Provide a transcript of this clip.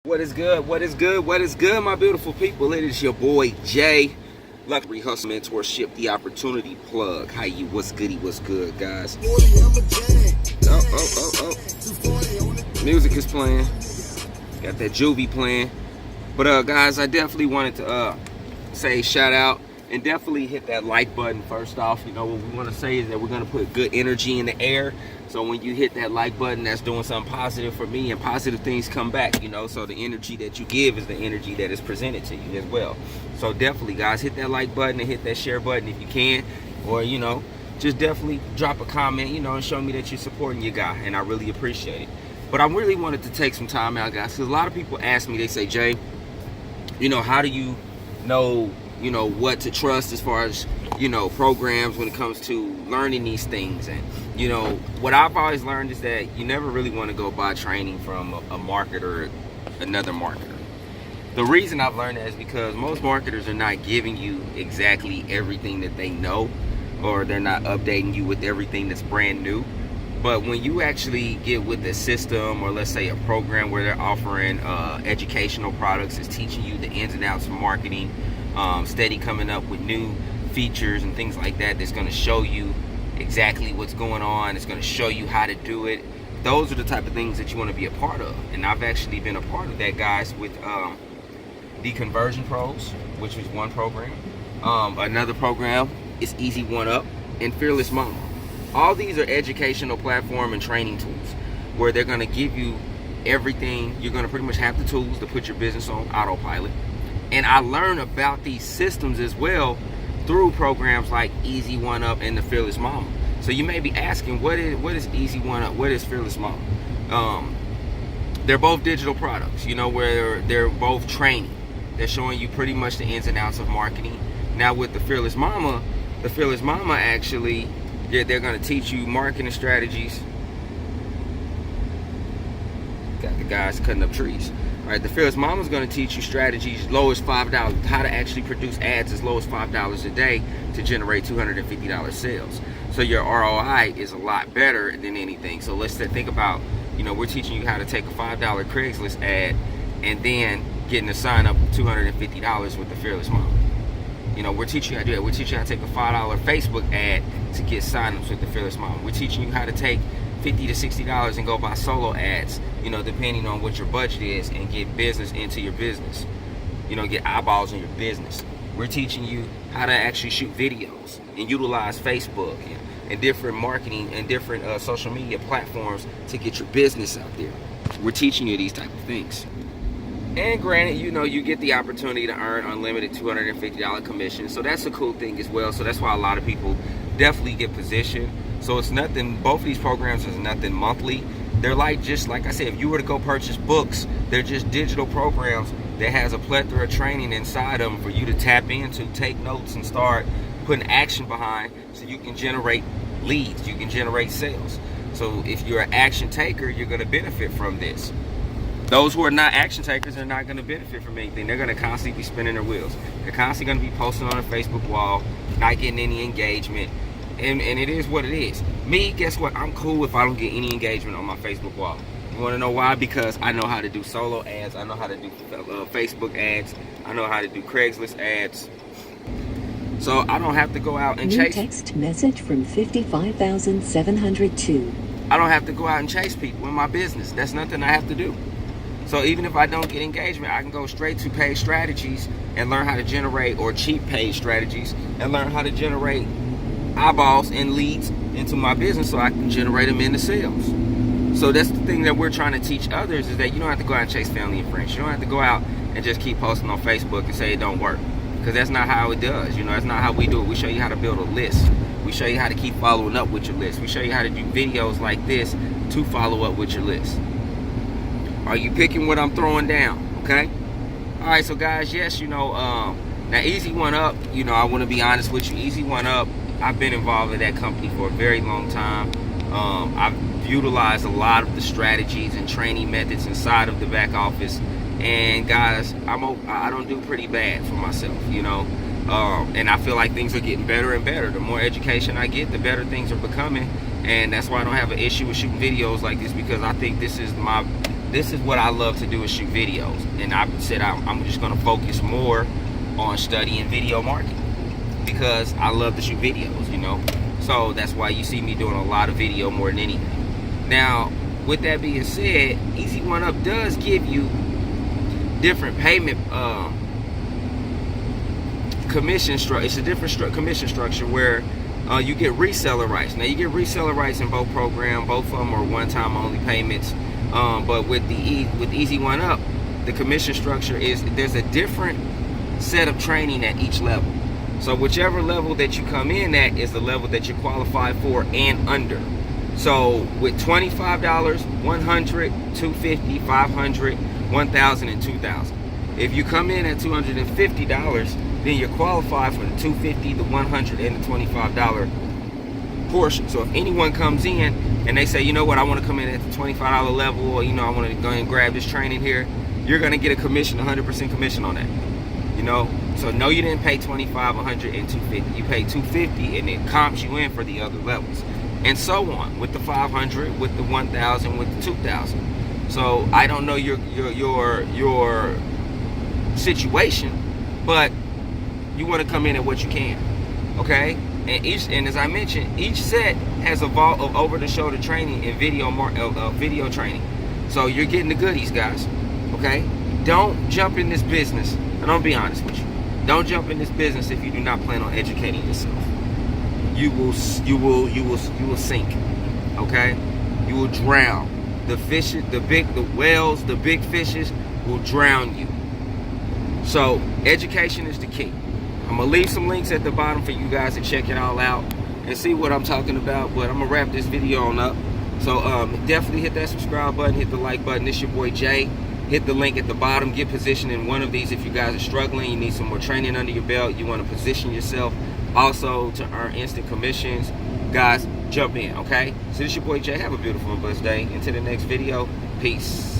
What is good? What is good? What is good, my beautiful people? It is your boy Jay. Luxury Hustle Mentorship, the opportunity plug. How you? What's goody? What's good, guys? Music is playing. Got that juvie playing. But guys, I definitely wanted to say shout out and definitely hit that like button first off. You know, what we want to say is that we're going to put good energy in the air. So when you hit that like button, that's doing something positive for me, and positive things come back, you know. So the energy that you give is the energy that is presented to you as well. So definitely, guys, hit that like button and hit that share button if you can, or, you know, just definitely drop a comment, you know, and show me that you're supporting your guy, and I really appreciate it. But I really wanted to take some time out, guys, because a lot of people ask me, they say, Jay, you know, how do you know, what to trust as far as, programs when it comes to learning these things? And, what I've always learned is that you never really want to go buy training from a marketer or another marketer. The reason I've learned that is because most marketers are not giving you exactly everything that they know, or they're not updating you with everything that's brand new. But when you actually get with a system, or let's say a program where they're offering educational products, is teaching you the ins and outs of marketing, steady coming up with new features and things like that, that's going to show you exactly what's going on, it's going to show you how to do it. Those are the type of things that you want to be a part of. And I've actually been a part of that, guys, with the Conversion Pros, which was one program. Another program is Easy One Up and Fearless Momma. All these are educational platform and training tools where they're going to give you everything. You're going to pretty much have the tools to put your business on autopilot. And I learned about these systems as well through programs like Easy One Up and the Fearless Momma. So you may be asking, what is Easy One Up? What is Fearless Momma? They're both digital products, where they're both training. They're showing you pretty much the ins and outs of marketing. Now with the Fearless Momma actually, they're going to teach you marketing strategies. Got the guys cutting up trees. All right, the Fearless Momma is going to teach you strategies low as $5, how to actually produce ads as low as $5 a day to generate $250 sales. So your ROI is a lot better than anything. So let's think about, we're teaching you how to take a $5 Craigslist ad and then getting a sign up $250 with the Fearless Momma. We're teaching you how to do that. We're teaching you how to take a $5 Facebook ad to get signups with the Fearless Momma. We're teaching you how to take $50 to $60 and go buy solo ads, depending on what your budget is, and get business into your business. Get eyeballs in your business. We're teaching you how to actually shoot videos and utilize Facebook and different marketing and different social media platforms to get your business out there. We're teaching you these type of things. And granted, you get the opportunity to earn unlimited $250 commission. So that's a cool thing as well. So that's why a lot of people definitely get positioned. So it's nothing, both of these programs is nothing monthly. They're just like I said, if you were to go purchase books, they're just digital programs that has a plethora of training inside them for you to tap into, take notes, and start putting action behind, so you can generate leads, you can generate sales. So if you're an action taker, you're going to benefit from this. Those who are not action takers are not going to benefit from anything. They're going to constantly be spinning their wheels. They're constantly going to be posting on a Facebook wall, not getting any engagement. And it is what it is. Me, guess what? I'm cool if I don't get any engagement on my Facebook wall. You want to know why? Because I know how to do solo ads. I know how to do Facebook ads. I know how to do Craigslist ads. So I don't have to go out and chase. New text message from 55,702. I don't have to go out and chase people in my business. That's nothing I have to do. So even if I don't get engagement, I can go straight to paid strategies and learn how to generate, or cheap paid strategies, and learn how to generate eyeballs and leads into my business so I can generate them into sales. So that's the thing that we're trying to teach others, is that you don't have to go out and chase family and friends. You don't have to go out and just keep posting on Facebook and say it don't work, because that's not how it does. That's not how we do it. We show you how to build a list. We show you how to keep following up with your list. We show you how to do videos like this to follow up with your list. Are you picking what I'm throwing down? Okay. All right. So guys, yes, now Easy One Up, I want to be honest with you. Easy One Up, I've been involved in that company for a very long time. I've utilized a lot of the strategies and training methods inside of the back office. And guys, I don't do pretty bad for myself, and I feel like things are getting better and better. The more education I get, the better things are becoming. And that's why I don't have an issue with shooting videos like this, because I think this is this is what I love to do, is shoot videos. And I said I'm just going to focus more on studying video marketing because I love to shoot videos, you know. So that's why you see me doing a lot of video more than anything. Now, with that being said, Easy One Up does give you different payment commission structure. It's a different commission structure where you get reseller rights. Now you get reseller rights in both programs. Both of them are one-time only payments. But with Easy One Up, the commission structure is there's a different set of training at each level. So whichever level that you come in at is the level that you qualify for and under. So with $25, $100, $250, $500, $1,000, and $2,000. If you come in at $250, then you're qualified for the $250, the $100, and the $25 portion. So if anyone comes in and they say, you know what, I want to come in at the $25 level, or, you know, I want to go ahead and grab this training here, you're going to get a commission, 100% commission on that. You know, so no, you didn't pay $25, $100, and $250. You paid $250, and it comps you in for the other levels, and so on with the $500, with the $1,000, with the $2,000. So I don't know your situation, but you want to come in at what you can, okay? And as I mentioned, each set has evolved of over-the-shoulder training and video training. So you're getting the goodies, guys. Okay? Don't jump in this business, and I'm gonna be honest with you. Don't jump in this business if you do not plan on educating yourself. You will sink. Okay? You will drown. The fishes, the whales, the big fishes will drown you. So education is the key. I'm gonna leave some links at the bottom for you guys to check it all out and see what I'm talking about. But I'm gonna wrap this video on up. So definitely hit that subscribe button, hit the like button. This your boy Jay. Hit the link at the bottom. Get positioned in one of these if you guys are struggling. You need some more training under your belt. You want to position yourself also to earn instant commissions. Guys, jump in, okay? So this your boy Jay. Have a beautiful and blessed day. Until the next video, peace.